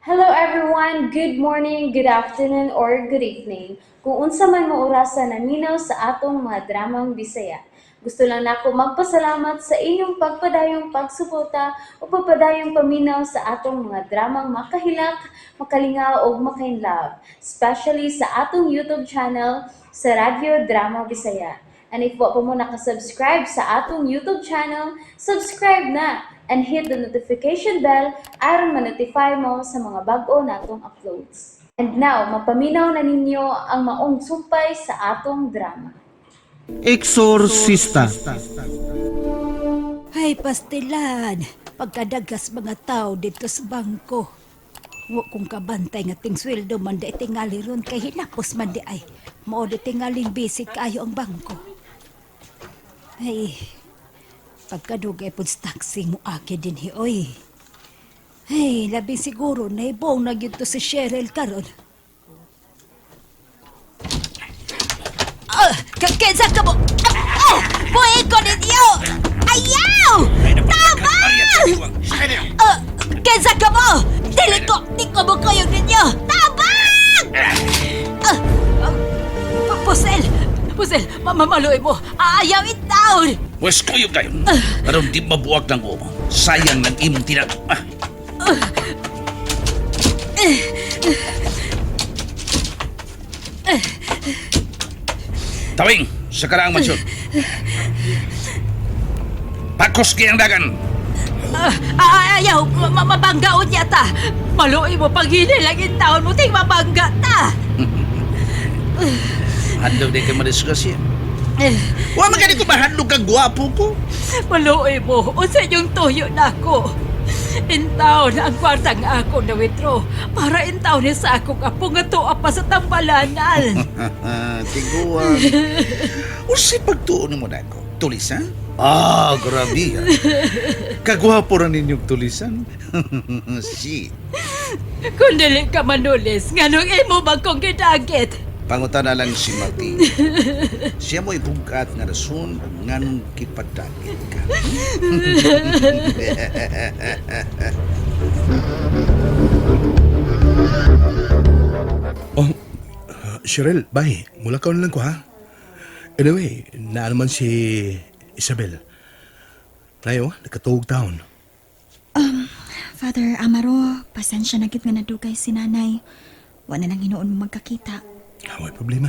Hello everyone, good morning, good afternoon, or good evening. Kung unsa man mo orasan naminaw sa atong mga dramang Bisaya. Gusto lang nako magpasalamat sa inyong pagpadayong pagsuporta o pagpadayong paminaw sa atong mga dramang makahilak, makalingaw o makainlove, especially sa atong YouTube channel sa Radio Drama Bisaya. And if wa pa mo nakasubscribe sa atong YouTube channel, subscribe na and hit the notification bell aron ma-notify mo sa mga bag-o natong uploads. And now, mapaminaw na ninyo ang maong sumpay sa atong drama. Eksorsista. Hay, pastilan. Pagkadagas mga tao dito sa bangko. Wa kong kabantay nga ting sweldo man di tingali ron kay hinapos man di ay. Mao di tingaling basic kayo ang bangko. Hay, pagkadugay po sa taxi mo aki din oy. Hey, labi siguro na ibong na to si Cheryl karon. Kensa ka mo! Buhay ko ninyo! Ayaw! Tabang! Kensa ka mo! Di ko mo kayo ninyo! Tabang! Pusel, mamamaluin mo! Ayaw itaon! Wes kuyog kayo. Aron di mabuwag ng umo. Sayang ng imong tinag. Tawing, sa karaang mansyon. Pakos kayang dagan. Ayaw! Mabanggaon niya ta! Maluin mo pag hinilang taon mo ting mabangga ta! Handog din kayo madiskusya. Wa magani ko mahandog kang gwapo ko. Maluoy mo, o sa inyong tuyo na ako. Intaw na ang kwartang ako na witro para intaw niya sa akong apo nga tuwa pa sa tambalanan. Tiguan. O si pagtuon mo na ako. Tulisan? Grabe ha. Kagwapo rin ninyong tulisan. Shit. Kung dili ka manulis, nganong imo ba kong gidagit? Pangutan na lang si Martin. Siya mo ibugat nga rason nga nung kipadagit ka. Cheryl, bye. Mula ka na lang ko, ha? Anyway, na naman si Isabel. Tayo, nakatuog taon. Father Amaro, pasensya na gid nga nadugay si nanay. Wala nang hinuon mo magkakita. May problema.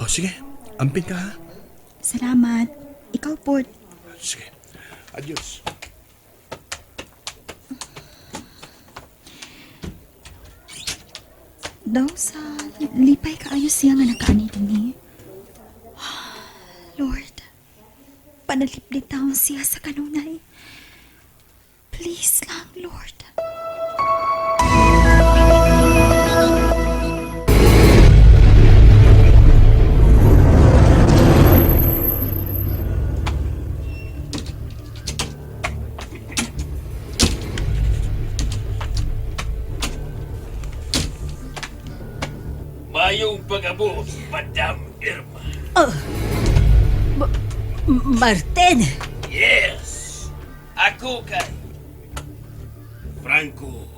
Sige. Ampin ka, ha? Salamat. Ikaw po. Sige. Adios. Daw sa lipay kaayo siya nga nakaani dinhi. Lord, panaliplit taon siya sa kanunay. Please lang, Lord. Mayong pag-abo, Madam Irma. Martin! Yes! Ako kay Franco,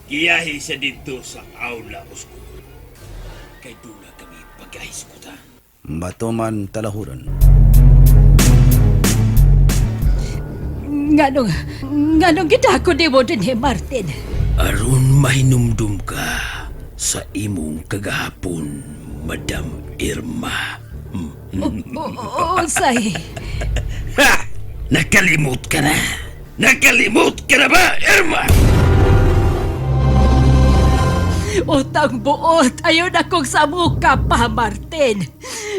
giyahi sa dito sa Aula Oscuro. Kay dula kami pag-ahiskutan. Batuman talahuran. Nganong gidako di mo din Martin? Aron mahinumdum ka sa imong kagahapon, Madam Irma. Say. Ha! Nakalimot ka na! Nakalimot ka na ba, Irma? Utang buot, ayaw na kong samuka pa, Martin.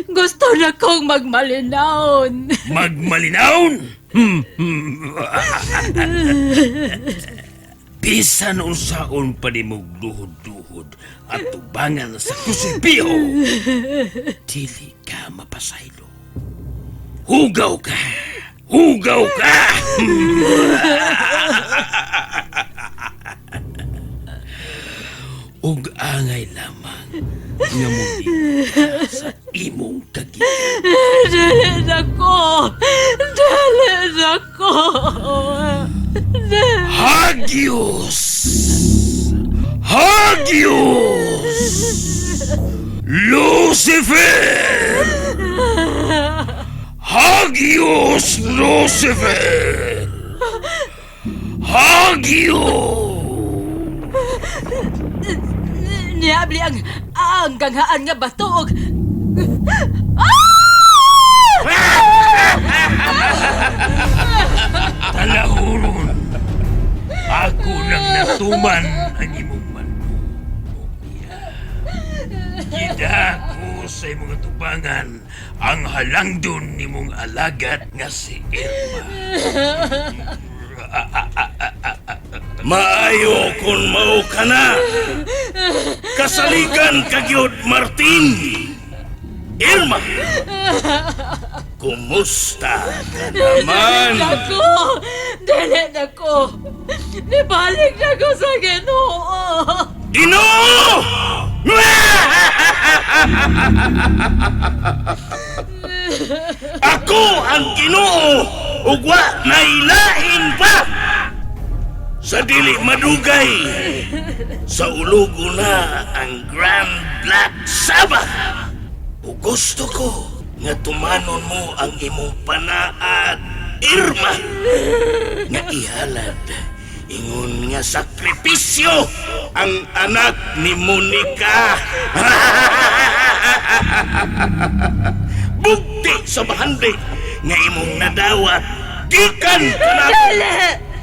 Gusto na kong magmalinaon. Magmalinaon? Bisan unsaon pa ni mong duhod-duhod at tubangan sa kusipiho. Dili ka mapasaylo. Hugaw ka! Hugaw ka! Ug angay lamang nga muli sa imong kagitan. Dali na ko! Dali na ko! Hagios! Hagios! Lucifer! Hagios Lucifer! Hagios! Niabli ang ganghaan nga batog. Talahuron! Ako nang natuman ang imong manok. Gidako sa imong tubangan ang halangdon nimong alagat nga si Irma. Maayo kung mao ka na. Kasaligan kagyod Martin. Irma, kumusta ka naman? Ako! Dili na ko! Nibalik na ko sa Ginoo! Ginoo! Ako ang Ginoo ug wa nailain pa. Sa dili madugay, sa ulugo na ang Grand Black Sabbath. O gusto ko nga tumanon mo ang imong panaad, Irma, nga ihalad ingon nga sakripisyo ang anak ni Monica. Bugti sa bahandi nga imong nadawat gikan kana.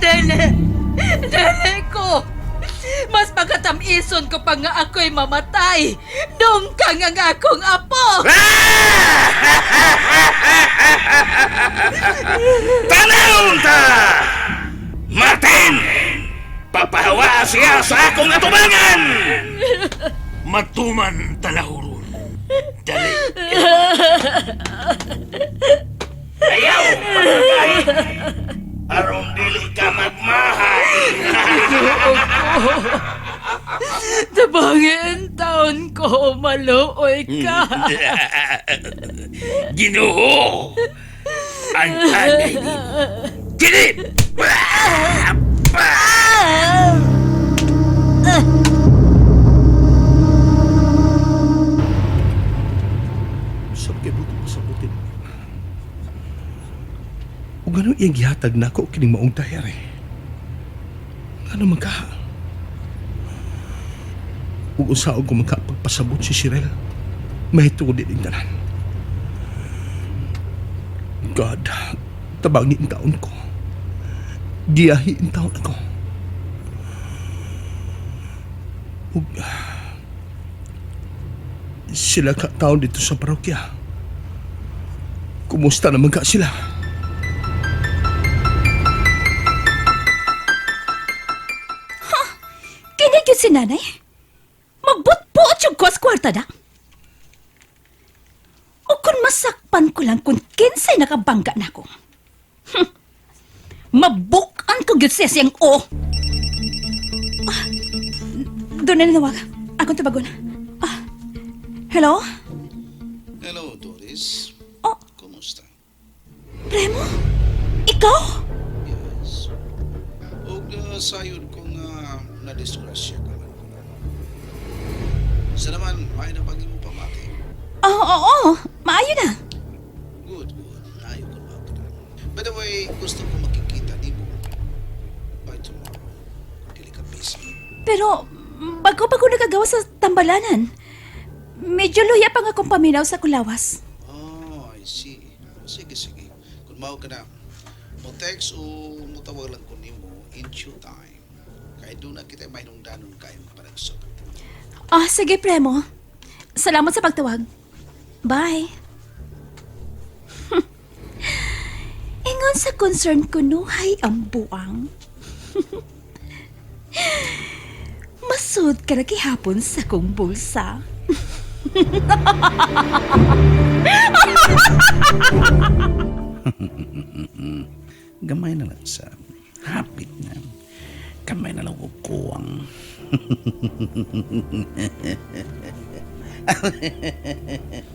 Dili ko! Mas pagkatamison ko pa nga ako'y mamatay nung kang ang akong apo! Tanawon ta! Martin! Papahawa siya sa akong atubangan! Matuman talahuron. Dali. Ayaw! Patay! Aron dili ka magmahay! Tabangin taon ko, maluoy ka! Ginoo! Ang anay ni Dilip! Sabagay buti masabutin. O gano'n iyang gihatag na ako kining maong taher eh. Ano man ka? Ug usaog ko magkapagpasabot si Shirel. May tuod din tanan. God, tabangin taon ko. Giyahiin taon ako. Ug sila ka taon dito sa parokya. Kumusta naman ka sila? Kinigit si nanay? Magbutbuot yung kos kwarta na? O kung masakpan ko lang kung kinsay nakabangga na ako. Mabukan ko gyud siya siyang o. Doon na ninawag. Akong tabagon. Hello? Hello, Doris. Oh. Kumusta? Remo? Ikaw? Yes. Og sayod ko nga nadisgrasya ka man. Sa naman, may napagin mo pamati. Oo. Maayo na. Good. Ayaw ko na. By the way, gusto ko makikita ni mo by tomorrow. Dili ka busy. Pero, bago nagagawa sa tambalanan, medyo luya pa nga akong paminaw sa kulawas. Oh, I see. Sige. Kung mao ka na, mo text o mo tawag lang ko nimo in due time. Kaya doon na kita may danon kayo para sa Sige, Premo. Salamat sa pagtawag. Bye. Ingon sa concern ko nuhay ang buang. Masud ka na kihapon sa kong bulsa. Gamay na lang sa hapit na. Gamay na lang kukuwang.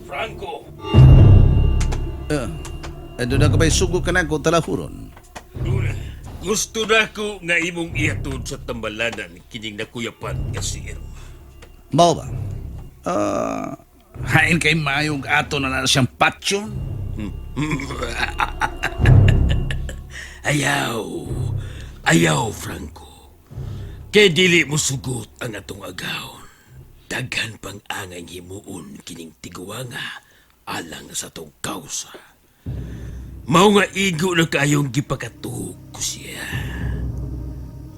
Franco! Ano na ka ba'y sugo ka na ko talahuron? Duna, gusto na ko nga imong ihatod sa tambalanan kining nakuyapan nga si Irma. Mao ba? Hain kay mayong ato na siyang patsyon. Ayaw. Ayaw, Franco. Kay dili mo sugot ang atong agawon. Daghan pang angay himuon kining tiguanga alang sa tong kausa. Mao nga igo na kayong gipakatuog ko siya.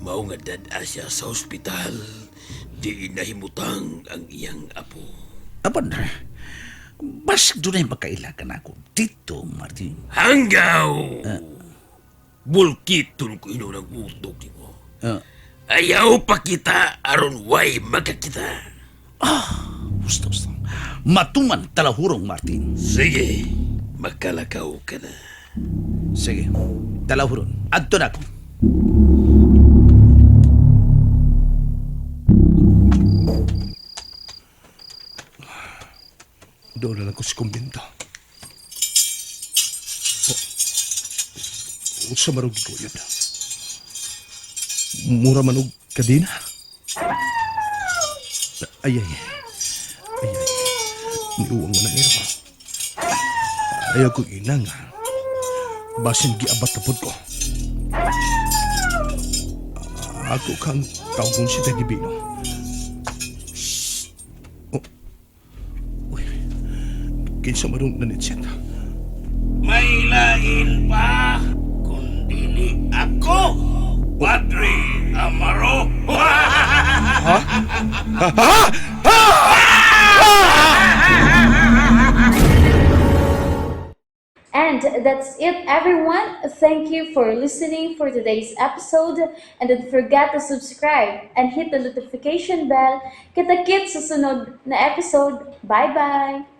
Mao nga dad siya sa ospital. Di nahimutang ang iyang apo. Apan, bas doon ay makailakan ako dito, Martin. Hanggaw! Bulkiton ko ino ng utok ni mo. Ayaw pa kita aron way magkakita. Gusto. Matuman talahurong, Martin. Sige, magkalakaw ka na. Sige, talahuron. Adto na ako. Doon na lang ko si kumbinta. Sa marog ko yun. Mura manog kadina. Ay. Niuwang mo na nila. Ayaw ko inang. Basin giabat kapod ko. Ako kang tawgon si Teddy Bino. Kinsa marong nanitsit. May lain pa, kundili ako, Padre Amaro. And that's it, everyone. Thank you for listening for today's episode. And don't forget to subscribe and hit the notification bell. Kita-kits sa sunod na episode. Bye-bye!